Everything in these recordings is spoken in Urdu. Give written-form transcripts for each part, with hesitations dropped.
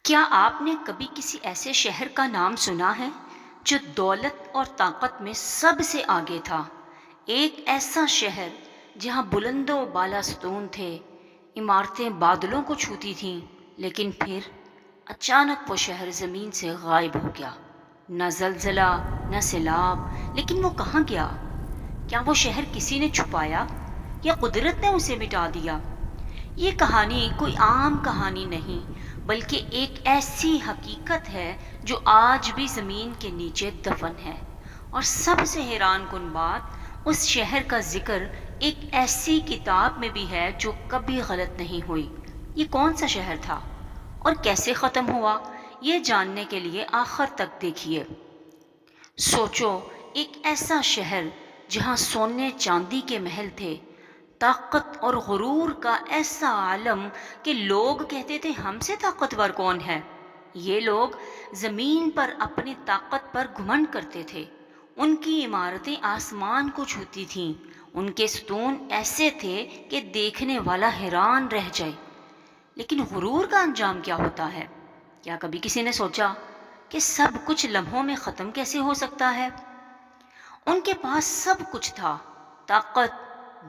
کیا آپ نے کبھی کسی ایسے شہر کا نام سنا ہے جو دولت اور طاقت میں سب سے آگے تھا؟ ایک ایسا شہر جہاں بلند و بالا ستون تھے، عمارتیں بادلوں کو چھوتی تھیں، لیکن پھر اچانک وہ شہر زمین سے غائب ہو گیا۔ نہ زلزلہ، نہ سیلاب، لیکن وہ کہاں گیا؟ کیا وہ شہر کسی نے چھپایا یا قدرت نے اسے مٹا دیا؟ یہ کہانی کوئی عام کہانی نہیں، بلکہ ایک ایسی حقیقت ہے جو آج بھی زمین کے نیچے دفن ہے۔ اور سب سے حیران کن بات، اس شہر کا ذکر ایک ایسی کتاب میں بھی ہے جو کبھی غلط نہیں ہوئی۔ یہ کون سا شہر تھا اور کیسے ختم ہوا؟ یہ جاننے کے لیے آخر تک دیکھیے۔ سوچو، ایک ایسا شہر جہاں سونے چاندی کے محل تھے، طاقت اور غرور کا ایسا عالم کہ لوگ کہتے تھے ہم سے طاقتور کون ہے۔ یہ لوگ زمین پر اپنی طاقت پر گھمنڈ کرتے تھے۔ ان کی عمارتیں آسمان کو چھوتی تھیں، ان کے ستون ایسے تھے کہ دیکھنے والا حیران رہ جائے۔ لیکن غرور کا انجام کیا ہوتا ہے؟ کیا کبھی کسی نے سوچا کہ سب کچھ لمحوں میں ختم کیسے ہو سکتا ہے؟ ان کے پاس سب کچھ تھا، طاقت،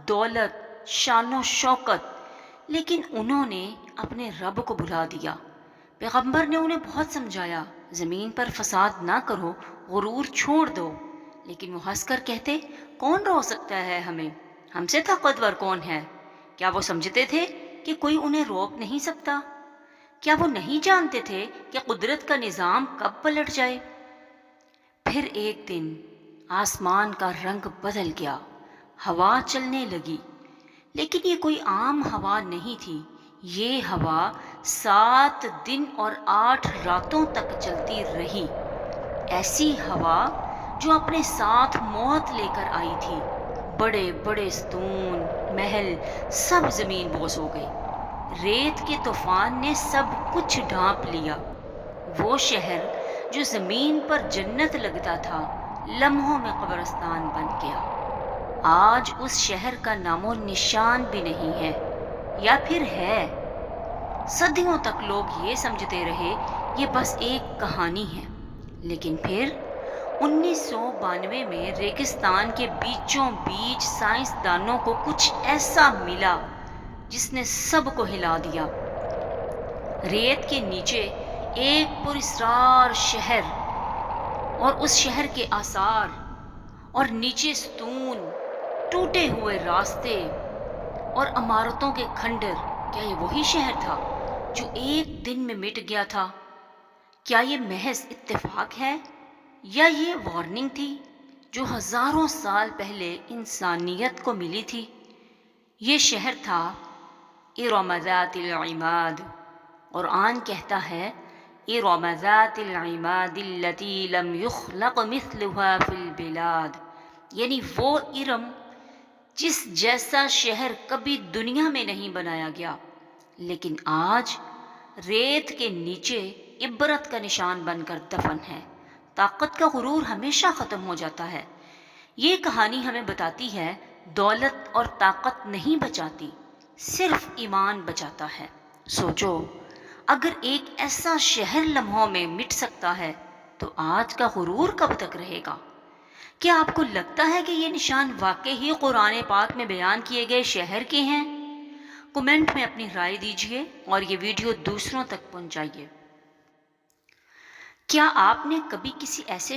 دولت، شان و شوکت، لیکن انہوں نے اپنے رب کو بھلا دیا۔ پیغمبر نے انہیں بہت سمجھایا، زمین پر فساد نہ کرو، غرور چھوڑ دو، لیکن وہ ہنس کر کہتے کون روک سکتا ہے ہمیں؟ ہم سے طاقتور کون ہے؟ کیا وہ سمجھتے تھے کہ کوئی انہیں روک نہیں سکتا؟ کیا وہ نہیں جانتے تھے کہ قدرت کا نظام کب پلٹ جائے؟ پھر ایک دن آسمان کا رنگ بدل گیا، ہوا چلنے لگی، لیکن یہ کوئی عام ہوا نہیں تھی۔ یہ ہوا 7 دن اور 8 راتوں تک چلتی رہی۔ ایسی ہوا جو اپنے ساتھ موت لے کر آئی تھی۔ بڑے بڑے ستون، محل، سب زمین بوس ہو گئے۔ ریت کے طوفان نے سب کچھ ڈھانپ لیا۔ وہ شہر جو زمین پر جنت لگتا تھا، لمحوں میں قبرستان بن گیا۔ آج اس شہر کا نام و نشان بھی نہیں ہے، یا پھر ہے؟ صدیوں تک لوگ یہ سمجھتے رہے یہ بس ایک کہانی ہے، لیکن پھر 1992 میں ریگستان کے بیچوں بیچ سائنسدانوں کو کچھ ایسا ملا جس نے سب کو ہلا دیا۔ ریت کے نیچے ایک پراسرار شہر، اور اس شہر کے آثار، اور نیچے ستون، ٹوٹے ہوئے راستے اور عمارتوں کے کھنڈر۔ کیا یہ وہی شہر تھا جو ایک دن میں مٹ گیا تھا؟ کیا یہ محض اتفاق ہے یا یہ وارننگ تھی جو ہزاروں سال پہلے انسانیت کو ملی تھی؟ یہ شہر تھا ارم ذات العماد۔ قرآن کہتا ہے ارم ذات العماد التی لم یخلق مثلها فی البلاد، یعنی وہ ارم جس جیسا شہر کبھی دنیا میں نہیں بنایا گیا، لیکن آج ریت کے نیچے عبرت کا نشان بن کر دفن ہے۔ طاقت کا غرور ہمیشہ ختم ہو جاتا ہے۔ یہ کہانی ہمیں بتاتی ہے دولت اور طاقت نہیں بچاتی، صرف ایمان بچاتا ہے۔ سوچو، اگر ایک ایسا شہر لمحوں میں مٹ سکتا ہے تو آج کا غرور کب تک رہے گا؟ کیا آپ کو لگتا ہے کہ یہ نشان واقعی ہی قرآن پاک میں بیان کیے گئے شہر کے ہیں؟ کمنٹ میں اپنی رائے دیجیے اور یہ ویڈیو دوسروں تک پہنچائیے۔ کیا آپ نے کبھی کسی ایسے